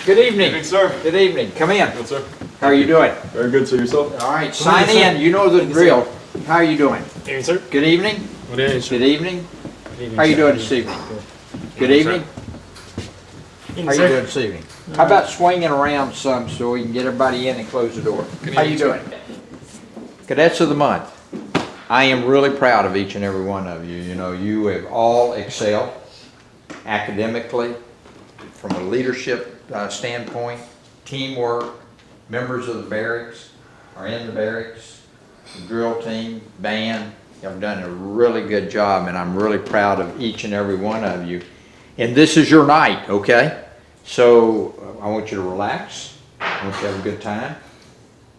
Good evening. Good evening, sir. Good evening. Come in. Good, sir. How are you doing? Very good, sir. Yourself? All right, sign in. You know the drill. How are you doing? Evening, sir. Good evening. Good evening, sir. Good evening. Good evening, How are you sir. doing this evening? Good Evening, evening. How are you doing this evening? How about swinging around some so we can get everybody in and close the door? How you doing? Cadets of the Month. I am really proud of each and every one of you. You know, you have all excelled academically, from a leadership standpoint, teamwork, members of the barracks are in the barracks, the drill team, band. You've done a really good job, and I'm really proud of each and every one of you. And this is your night, okay? So I want you to relax. I want you to have a good time.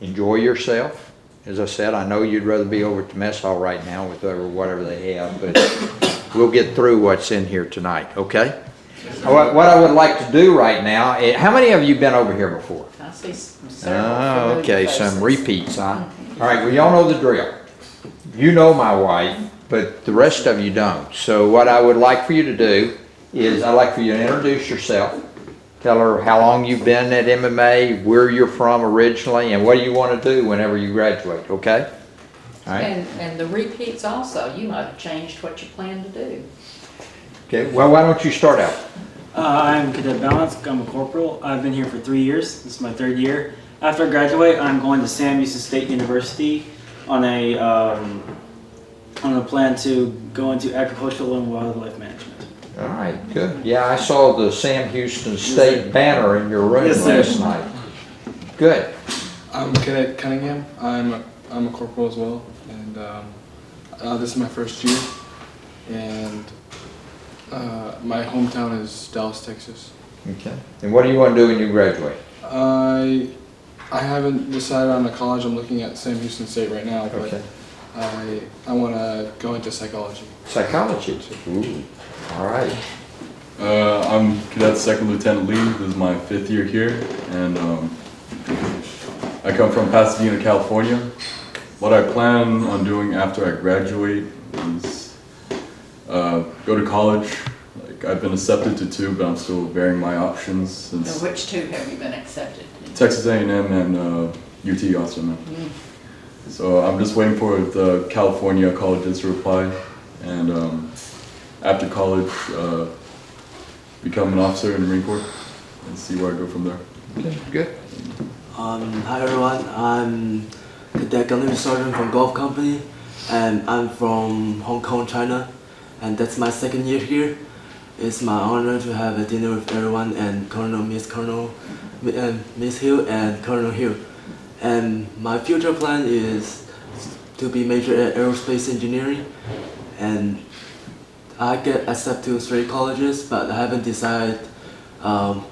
Enjoy yourself. As I said, I know you'd rather be over at the mess hall right now with whatever they have, but we'll get through what's in here tonight, okay? What I would like to do right now, how many of you been over here before? I see several Oh, familiar okay, faces. some repeats, huh? All right, well, y'all know the drill. You know my wife, but the rest of you don't. So what I would like for you to do is I'd like for you to introduce yourself. Tell her how long you've been at MMA, where you're from originally, and what do you want to do whenever you graduate, okay? All right. And the repeats also, you might have changed what you plan to do. Okay, well, why don't you start out? I'm Cadet Balance. I'm a corporal. I've been here for 3 years. This is my 3rd year. After I graduate, I'm going to Sam Houston State University on a plan to go into agricultural and wildlife management. All right, good. Yeah, I saw the Sam Houston State banner in your room Yes, sir. last night. Good. I'm Cadet Cunningham. I'm a corporal as well, and this is my first year. And my hometown is Dallas, Texas. Okay. And what do you want to do when you graduate? I haven't decided on a college. I'm looking at Sam Houston State right now, but Okay. I want to go into psychology. Psychology. Ooh. All right. I'm Cadet Second Lieutenant Lee. This is my 5th year here, and I come from Pasadena, California. What I plan on doing after I graduate is go to college. Like, I've been accepted to 2, but I'm still varying my options since So which two have you been accepted to? Texas A&M and UT Austin. So I'm just waiting for the California colleges to reply, and after college, become an officer in the Marine Corps and see where I go from there. Okay, good. Hi everyone, I'm Cadet Gunnery Sergeant from Golf Company, and I'm from Hong Kong, China, and that's my 2nd year here. It's my honor to have a dinner with everyone and Miss Hill and Colonel Hill. And my future plan is to be major at aerospace engineering, and I get accepted to 3 colleges, but I haven't decided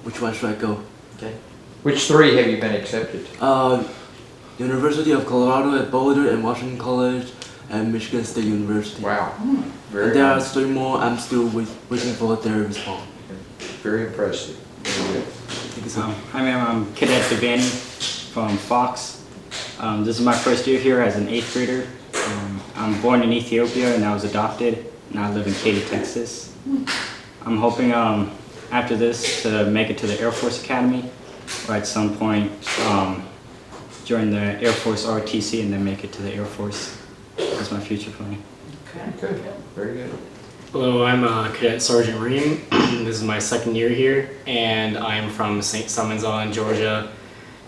which one should I go. Okay. Which 3 have you been accepted to? University of Colorado at Boulder and Washington College and Michigan State University. Wow. Very And there are nice. 3 more. I'm still waiting for their response. Very impressive. Very good. Thank you so much. Hi ma'am, I'm Cadet Devani from Fox. This is my 1st year here as an 8th grader. I'm born in Ethiopia and I was adopted. Now I live in Katy, Texas. I'm hoping after this to make it to the Air Force Academy, or at some point join the Air Force ROTC and then make it to the Air Force. That's my future plan. Okay. Good. Very good. Hello, I'm Cadet Sergeant Ream. This is my 2nd year here, and I'm from St. Simons Island, Georgia.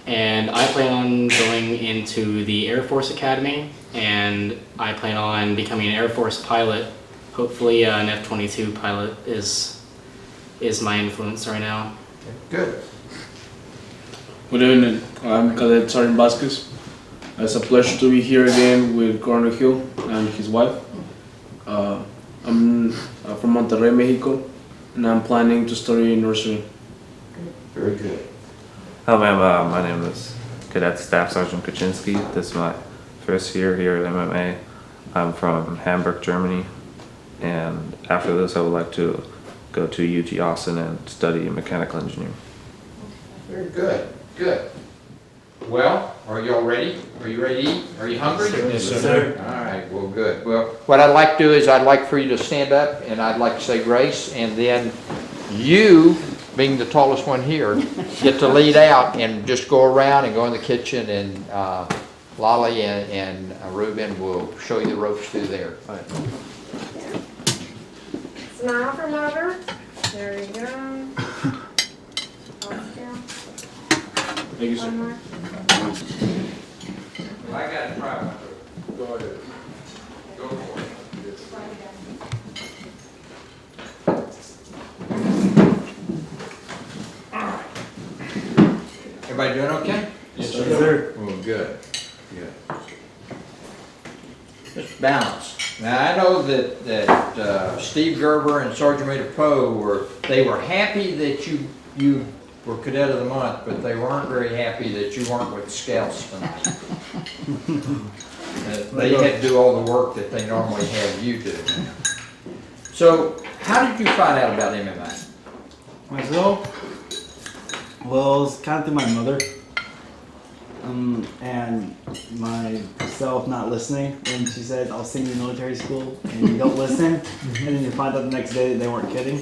And I plan on going into the Air Force Academy, and I plan on becoming an Air Force pilot. Hopefully an F-22 pilot is my influence right now. Good. Good evening. I'm Cadet Sergeant Vasquez. It's a pleasure to be here again with Colonel Hill and his wife. I'm from Monterrey, Mexico, and I'm planning to study nursery. Very good. Hello ma'am, my name is Cadet Staff Sergeant Kuczynski. This is my 1st year here at MMA. I'm from Hamburg, Germany, and after this I would like to go to UT Austin and study mechanical engineering. Very good. Good. Well, are y'all ready? Are you ready to eat? Are you hungry? Yes, sir. All right, well, good. Well, what I'd like to do is I'd like for you to stand up and I'd like to say grace, and then you being the tallest one here, get to lead out and just go around and go in the kitchen, and Lolly and Ruben will show you the ropes through there. Smile for mother. There you go. Thank you, One sir. more. I got to try one. Go ahead. Go for it. Everybody doing okay? Yes, sir. Oh, good. Good. Just balance. Now, I know that Steve Gerber and Sergeant Rita Poe were happy that you were Cadet of the Month, but they weren't very happy that you weren't with the Scouts tonight. They had to do all the work that they normally have you do. So, how did you find out about MMA? Myself? Well, it's kind of through my mother. And myself not listening when she said, I'll send you to military school, and you don't listen, and then you find out the next day that they weren't kidding.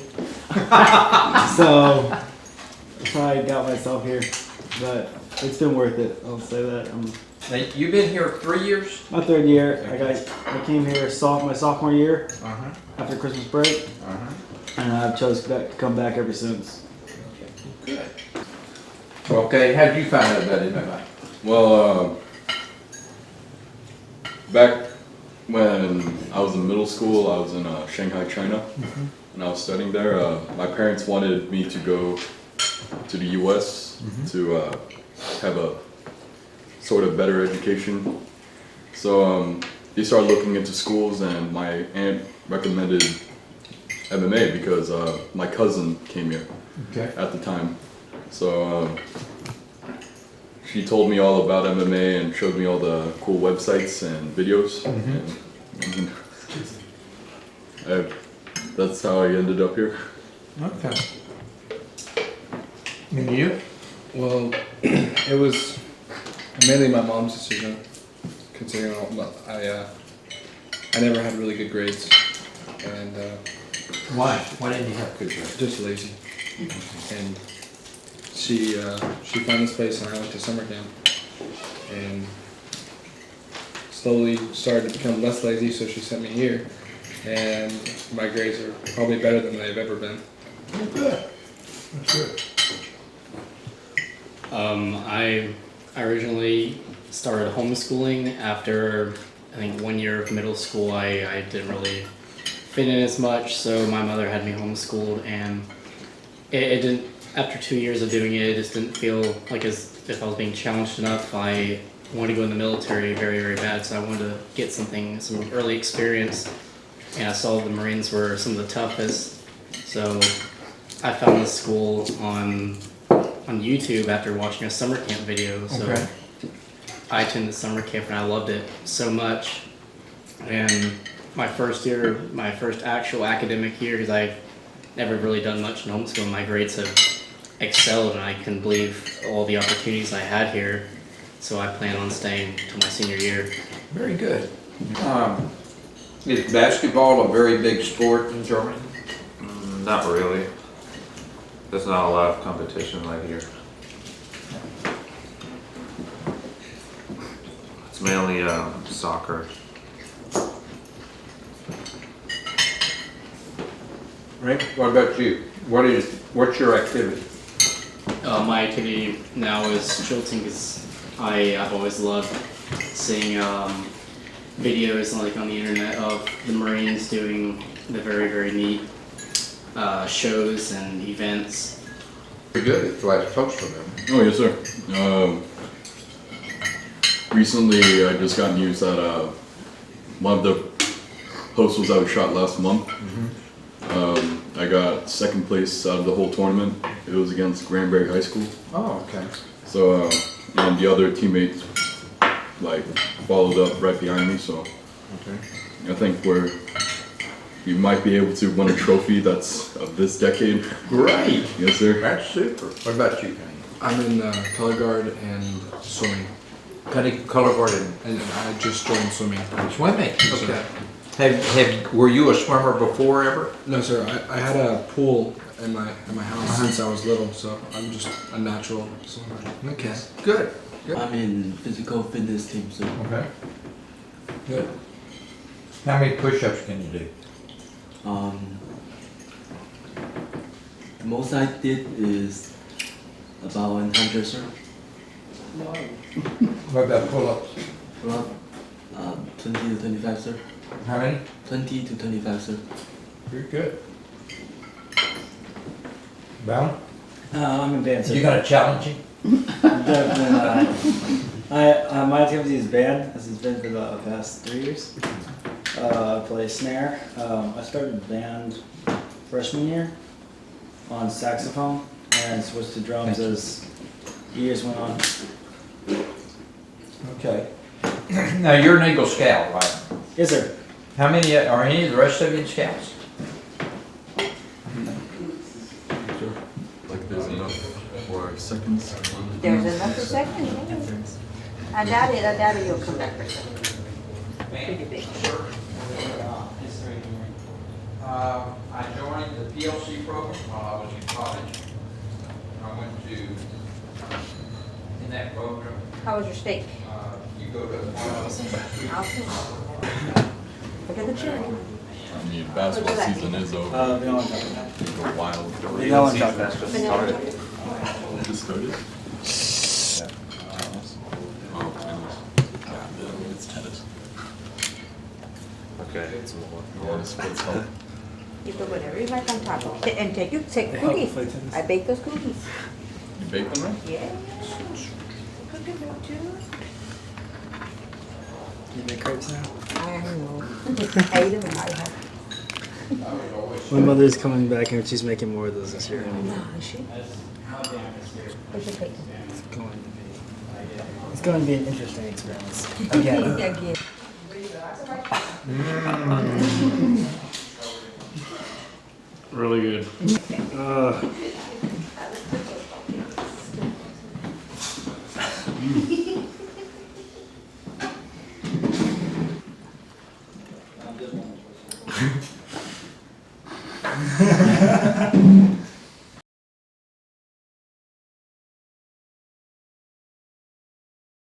So, that's how I got myself here. But it's been worth it, I'll say that. Now, you've been here 3 years? My third year, I came here my sophomore year Uh-huh. after Christmas break, Uh-huh. and I've chose to come back ever since. Good. Okay, how did you find out about MMA? Well, back when I was in middle school, I was in Shanghai, China, and I was studying there. My parents wanted me to go to the U.S. to have a sort of better education. So they started looking into schools, and my aunt recommended MMA because my cousin came here at the time. So she told me all about MMA and showed me all the cool websites and videos. And that's how I ended up here. Okay. And you? Well, it was mainly my mom's decision, considering I never had really good grades, and Why? Why didn't you have good grades? just lazy. And she found this place, and I went to summer camp, and slowly started to become less lazy. So she sent me here, and my grades are probably better than they've ever been. Oh, good. That's good. I originally started homeschooling after I think 1 year of middle school. I didn't really fit in as much, so my mother had me homeschooled, and it didn't. After 2 years of doing it, it just didn't feel like as if I was being challenged enough. I wanted to go in the military very, very bad, so I wanted to get some early experience, and I saw the Marines were some of the toughest. So I found this school on YouTube after watching a summer camp video. So Okay. I attended summer camp and I loved it so much. And my first year, my first actual academic year, because I've never really done much in homeschool, my grades have excelled, and I couldn't believe all the opportunities I had here. So I plan on staying till my senior year. Very good. Is basketball a very big sport in Germany? Not really. There's not a lot of competition like here. It's mainly soccer. Right. What about you? What's your activity? My activity now is jilting, because I've always loved seeing videos like on the internet of the Marines doing the very, very neat shows and events. Pretty good. It's like close to them. Oh, yes, sir. Recently, I just got news that one of the postals I was shot last month. I got second place out of the whole tournament. It was against Granbury High School. Oh, okay. So, and the other teammates like followed up right behind me. So, Okay. I think we might be able to win a trophy that's of this decade. Great. Yes, sir. That's super. What about you, Kenny? I'm in color guard and swimming, Color guarded and I just joined swimming. swimming. sir. Okay. Were you a swimmer before ever? No, sir. I had a pool in my house since I was little, so I'm just a natural swimmer. Okay, good. I'm in physical fitness team, so Okay. Good. How many push-ups can you do? the most I did is about 100, sir. What about pull-ups? About 20 to 25, sir. How many? 20 to 25, sir. Very good. Val, I'm in band, sir. you got a challenge? My activity is band. This has been for the past 3 years. I play snare. I started band freshman year on saxophone and switched to drums as years went on. Okay. Now, you're an Eagle Scout, right? Yes, sir. How many, are any of the rest of you in Scouts? Like there's enough for seconds. There's enough for second, yes. I doubt it you'll come back for second. Pretty big. I joined the PLC program while I was in college. I went to, in that program, How was your steak? you go to Awesome. Look at the cherry. I mean, basketball season is over. We don't want to talk about Go wild. that. We don't want to talk about that. Just started? Oh, tennis. Yeah, it's tennis. Okay. Yeah, sports help. You put whatever you like on top of it. And take cookies. I baked those cookies. You bake them, right? Yeah. Cook them up too. You make crepes now? I don't know. I ate them in my house. My mother's coming back and she's making more of those this year. No, is she? Where's your plate? It's going to be an interesting experience. Again. Again. Really good.